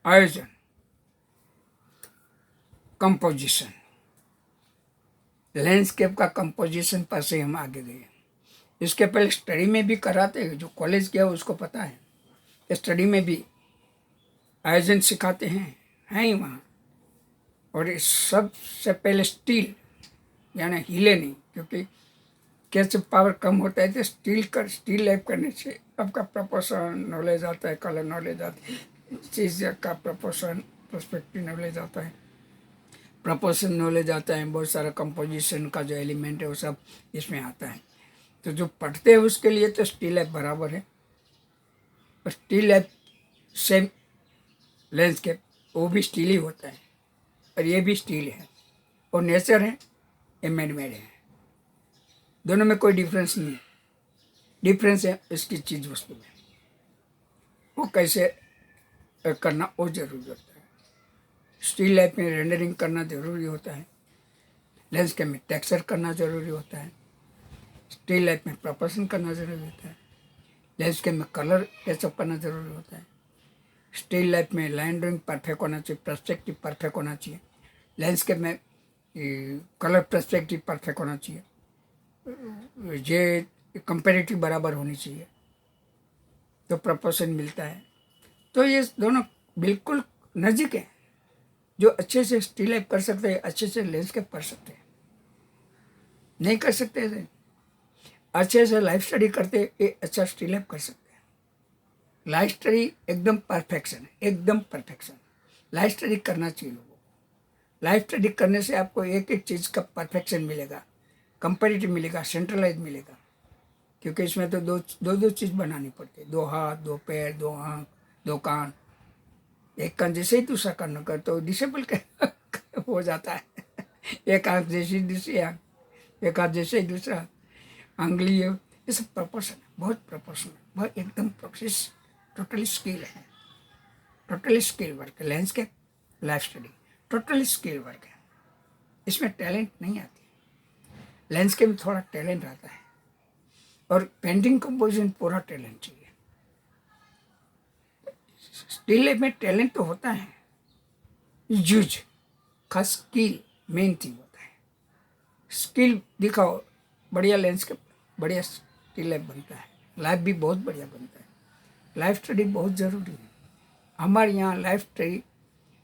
आयोजन, composition, landscape का composition पर से हम आगे गए। इसके पहले स्टडी में भी कराते हैं, जो कॉलेज गया उसको पता है, स्टडी में भी आयोजन सिखाते हैं ही वहाँ। और इस सबसे पहले स्टील, यानी हिले नहीं, क्योंकि कैसे पावर कम होता है तो स्टील लैप करने से आपका प्रपोर्शन नॉलेज आता है, कलर नॉलेज आता है, चीज़ का प्रपोर्शन पर्सपेक्टिव नॉलेज आता है, प्रपोर्शन नॉलेज आता है, बहुत सारा कंपोजिशन का जो एलिमेंट है वो सब इसमें आता है। तो जो पढ़ते हैं उसके लिए तो स्टील लैप बराबर है। और स्टील लैप सेम लैंडस्केप वो भी स्टील ही होता है, और ये भी स्टील है, और नेचर है, ये मैन मेड है। दोनों में कोई डिफरेंस नहीं है। डिफरेंस है इसकी चीज़ वस्तु में, वो कैसे करना वो जरूरी होता है। स्टील लाइफ में रेंडरिंग करना जरूरी होता है, लैंडस्केप में टेक्सचर करना जरूरी होता है, स्टील लाइफ में प्रोपोर्शन करना जरूरी होता है, लैंडस्केप में कलर टचअप करना जरूरी होता है। स्टील लाइफ में लाइन ड्राइंग परफेक्ट होना चाहिए, पर्सपेक्टिव परफेक्ट होना चाहिए, लैंडस्केप में कलर पर्सपेक्टिव परफेक्ट होना चाहिए, ये कंपेरेटिव बराबर होनी चाहिए, तो प्रपोर्शन मिलता है। तो ये दोनों बिल्कुल नज़दीक है। जो अच्छे से स्टील लाइफ कर सकते हैं, अच्छे से लैंडस्केप कर सकते हैं। नहीं कर सकते हैं, अच्छे से लाइफ स्टडी करते ये अच्छा स्टील लाइफ कर सकते हैं। लाइफ स्टडी एकदम परफेक्शन है, एकदम परफेक्शन। लाइफ स्टडी करना चाहिए लोगों को। लाइफ स्टडी करने से आपको एक एक चीज़ का परफेक्शन मिलेगा, कंपेरेटिव मिलेगा, सेंट्रलाइज मिलेगा। क्योंकि इसमें तो दो चीज़ बनानी पड़ती है, 2 हाथ, 2 पैर, 2 आँख, 2 कान। एक कान जैसे ही दूसरा कान न कर तो डिसेबल हो जाता है। एक आँख जैसी दूसरी आँख, एक हाथ जैसे ही दूसरा अंगुली, ये सब प्रपोर्शन है, बहुत प्रपोर्शन है, बहुत एकदम प्रोसेस, टोटली स्किल है, टोटली स्किल वर्क है। Landscape life study totally skill work है, इसमें टैलेंट नहीं आती। लैंडस्केप में थोड़ा टैलेंट आता है, और पेंटिंग कंपोजिशन पूरा टैलेंट चाहिए। स्टील लाइफ में टैलेंट तो होता है, यूज खास स्किल मेन थिंग होता है। स्किल दिखाओ, बढ़िया लैंडस्केप, बढ़िया स्टील लाइफ बनता है, लाइफ भी बहुत बढ़िया बनता है। लाइफ स्टडी बहुत ज़रूरी है। हमारे यहाँ लाइफ स्टडी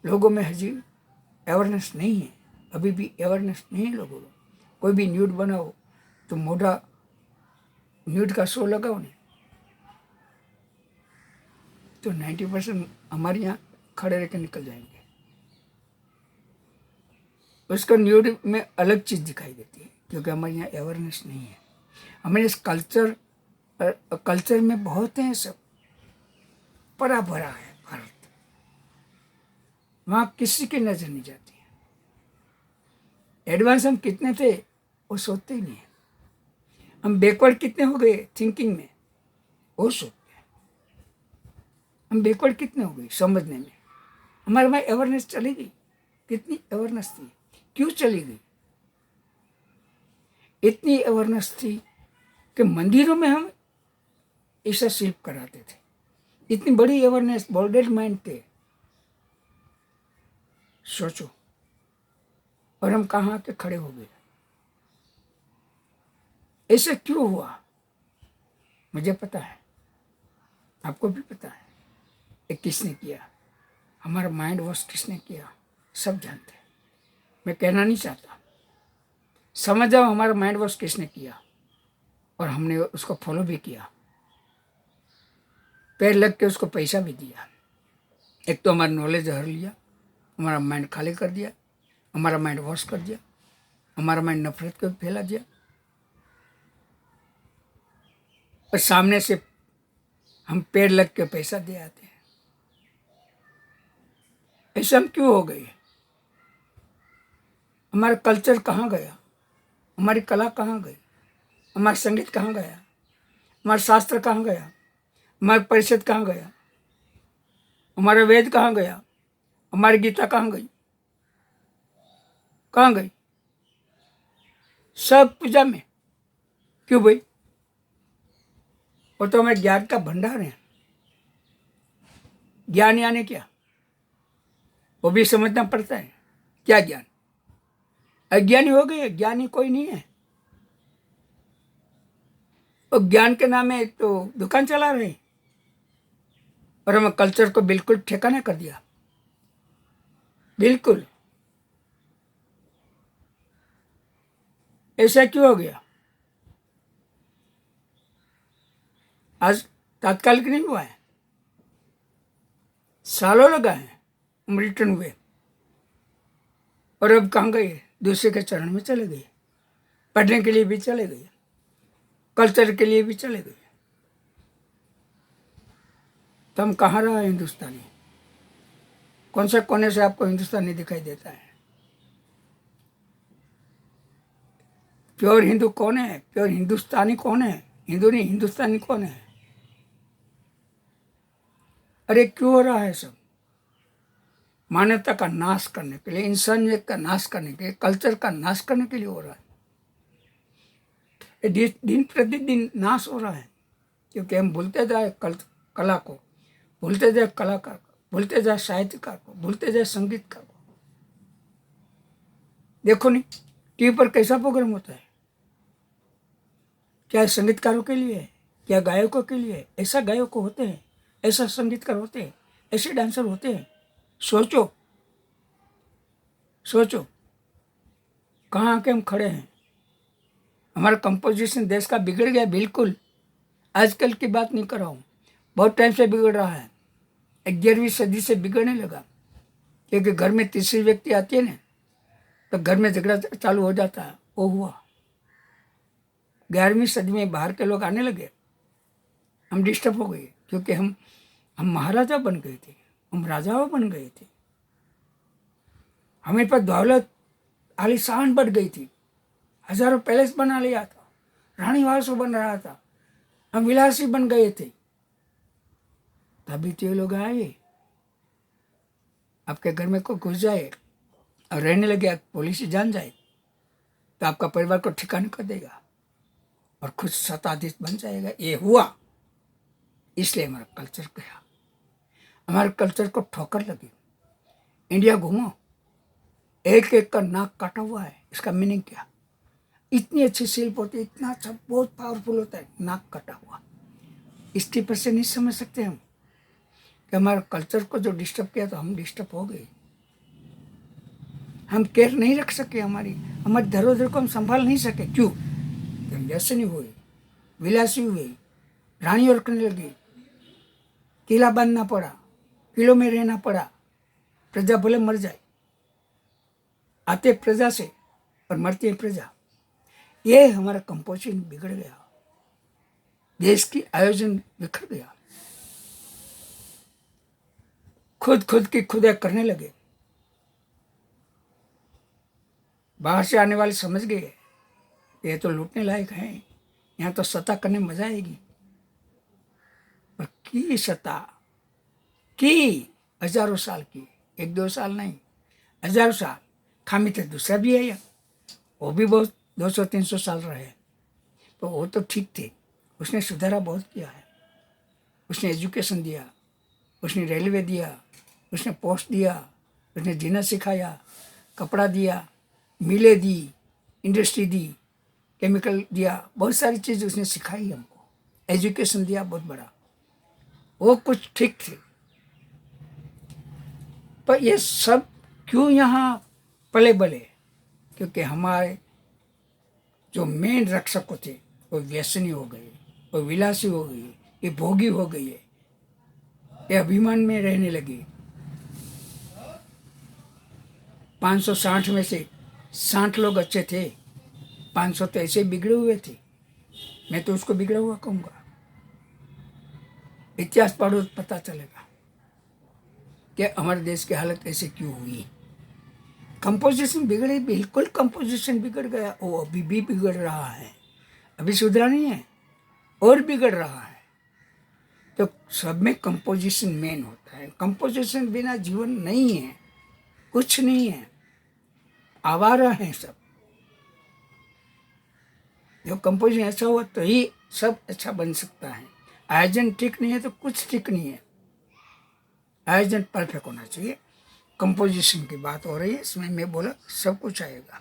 लोगों में हजी अवेयरनेस नहीं है, अभी भी अवेयरनेस नहीं है लोगों को। कोई भी न्यूड बनाओ तो मोटा न्यूड का शो लगाओ नहीं, तो 90% हमारे यहाँ खड़े रह के निकल जाएंगे। उसको न्यूड में अलग चीज़ दिखाई देती है, क्योंकि हमारे यहाँ अवेयरनेस नहीं है। हमारे इस कल्चर में बहुत हैं, सब परा भरा है भारत, वहाँ किसी की नज़र नहीं जाती है। एडवांस हम कितने थे वो सोचते ही नहीं है। हम बैकवर्ड कितने हो गए थिंकिंग में, वो सोचते हैं। हम बैकवर्ड कितने हो गए समझने में। हमारे में अवेयरनेस चली गई। कितनी अवेयरनेस थी, क्यों चली गई? इतनी अवेयरनेस थी कि मंदिरों में हम ऐसा शिल्प कराते थे। इतनी बड़ी अवेयरनेस, बॉल्डेड माइंड थे, सोचो। और हम कहाँ के खड़े हो गए? ऐसा क्यों हुआ? मुझे पता है, आपको भी पता है, ये किसने किया, हमारा माइंड वॉश किसने किया, सब जानते हैं। मैं कहना नहीं चाहता, समझ जाओ हमारा माइंड वॉश किसने किया, और हमने उसको फॉलो भी किया, पैर लग के उसको पैसा भी दिया। एक तो हमारा नॉलेज हर लिया, हमारा माइंड खाली कर दिया, हमारा माइंड वॉश कर दिया, हमारा माइंड नफरत को फैला दिया, और सामने से हम पैर लग के पैसा दे आते हैं। ऐसा हम क्यों हो गए? हमारा कल्चर कहाँ गया? हमारी कला कहाँ गई? हमारा संगीत कहाँ गया? हमारा शास्त्र कहाँ गया? हमारा परिषद कहाँ गया? हमारा वेद कहाँ गया? हमारी गीता कहाँ गई? कहाँ गई? सब पूजा में क्यों भाई? वो तो हमारे ज्ञान का भंडार है। ज्ञान यानी क्या? वो भी समझना पड़ता है। क्या ज्ञान? अज्ञानी हो गए, ज्ञानी कोई नहीं है। और ज्ञान के नाम में तो दुकान चला रहे और हमें कल्चर को बिल्कुल ठिकाना कर दिया। बिल्कुल ऐसा क्यों हो गया? आज तात्कालिक नहीं हुआ है, सालों लगा है, हम रिटर्न हुए और अब कहाँ गए? दूसरे के चरण में चले गए। पढ़ने के लिए भी चले गए, कल्चर के लिए भी चले गए। तो हम कहाँ रहा हिंदुस्तानी? कौन से कोने से आपको हिंदुस्तानी दिखाई देता है? प्योर हिंदू कौन है? प्योर हिंदुस्तानी कौन है? हिंदू नहीं, हिंदुस्तानी कौन है? अरे क्यों हो रहा है सब? मानवता का नाश करने के लिए, इंसानियत का नाश करने के लिए, कल्चर का नाश करने के लिए हो रहा है। दिन प्रतिदिन नाश हो रहा है क्योंकि हम भूलते जाए कला को, भूलते जाए कलाकार को, भूलते जाए साहित्यकार को, भूलते जाए संगीतकार को। देखो नहीं, टीवी पर कैसा प्रोग्राम होता है? क्या संगीतकारों के लिए है? क्या गायकों के लिए? ऐसा गायक होते हैं, ऐसा संगीतकार होते हैं, ऐसे डांसर होते हैं। सोचो सोचो कहाँ आके हम खड़े हैं। हमारा कंपोजिशन देश का बिगड़ गया बिल्कुल। आजकल की बात नहीं कर रहा हूँ, बहुत टाइम से बिगड़ रहा है। 11वीं सदी से बिगड़ने लगा क्योंकि घर में तीसरी व्यक्ति आती है ना, तो घर में झगड़ा चालू हो जाता है। वो हुआ 11वीं सदी में बाहर के लोग आने लगे, हम डिस्टर्ब हो गए क्योंकि हम महाराजा बन गए थे, हम राजाओं बन गए थे। हमें पर दौलत आलीशान बढ़ गई थी, हजारों पैलेस बना लिया था, रानी वासो बन रहा था, हम विलासी बन गए थे। तभी तो ये लोग आए, आपके घर में कोई घुस जाए और रहने लगे, पुलिस जान जाए तो आपका परिवार को ठिकाने कर देगा और खुद सत्ताधीश बन जाएगा। ये हुआ, इसलिए हमारा कल्चर गया, हमारे कल्चर को ठोकर लगी। इंडिया घूमो, एक एक का नाक काटा हुआ है। इसका मीनिंग क्या? इतनी अच्छी शिल्प होती है, इतना अच्छा, बहुत पावरफुल होता है, नाक कटा हुआ। इस पर से नहीं समझ सकते हम कि हमारे कल्चर को जो डिस्टर्ब किया तो हम डिस्टर्ब हो गए। हम केयर नहीं रख सके, हमारी धरोहर को हम संभाल नहीं सके। क्यों? हम व्यसनी हुए, विलासी हुए, रानी और करने लगी, किला बांधना पड़ा, किलों में रहना पड़ा। प्रजा भले मर जाए, आते प्रजा से और मरती है प्रजा। ये हमारा कंपोजिशन बिगड़ गया, देश की आयोजन बिखर गया, खुद की खुदा करने लगे। बाहर से आने वाले समझ गए ये तो लूटने लायक है, यहाँ तो सत्ता करने मजा आएगी। पर की सत्ता की हजारों साल की, 1-2 साल नहीं, हजारों साल। खामी तो दूसरा भी है यार, वो भी बहुत 200-300 साल रहे, तो वो तो ठीक थे। उसने सुधारा बहुत किया है, उसने एजुकेशन दिया, उसने रेलवे दिया, उसने पोस्ट दिया, उसने जीना सिखाया, कपड़ा दिया, मिलें दी, इंडस्ट्री दी, केमिकल दिया, बहुत सारी चीज़ उसने सिखाई हमको, एजुकेशन दिया बहुत बड़ा। वो कुछ ठीक थे, पर ये सब क्यों यहाँ पले बले? क्योंकि हमारे जो मेन रक्षक थे वो व्यसनी हो गए, वो विलासी हो गई, ये भोगी हो गई है, ये अभिमान में रहने लगी। 560 में से 60 लोग अच्छे थे, 500 तो ऐसे बिगड़े हुए थे। मैं तो उसको बिगड़ा हुआ कहूँगा। इतिहास पढ़ो तो पता चलेगा कि हमारे देश की हालत ऐसे क्यों हुई। कंपोजिशन बिगड़े, बिल्कुल कंपोजिशन बिगड़ गया, वो अभी भी बिगड़ रहा है, अभी सुधरा नहीं है और बिगड़ रहा है। तो सब में कंपोजिशन मेन होता है, कंपोजिशन बिना जीवन नहीं है, कुछ नहीं है, आवारा है सब। जो कंपोजिशन अच्छा हुआ तो ही सब अच्छा बन सकता है। आयोजन ठीक नहीं है तो कुछ ठीक नहीं है। आयोजन परफेक्ट होना चाहिए, कंपोजिशन की बात हो रही है, इसमें मैं बोला सब कुछ आएगा।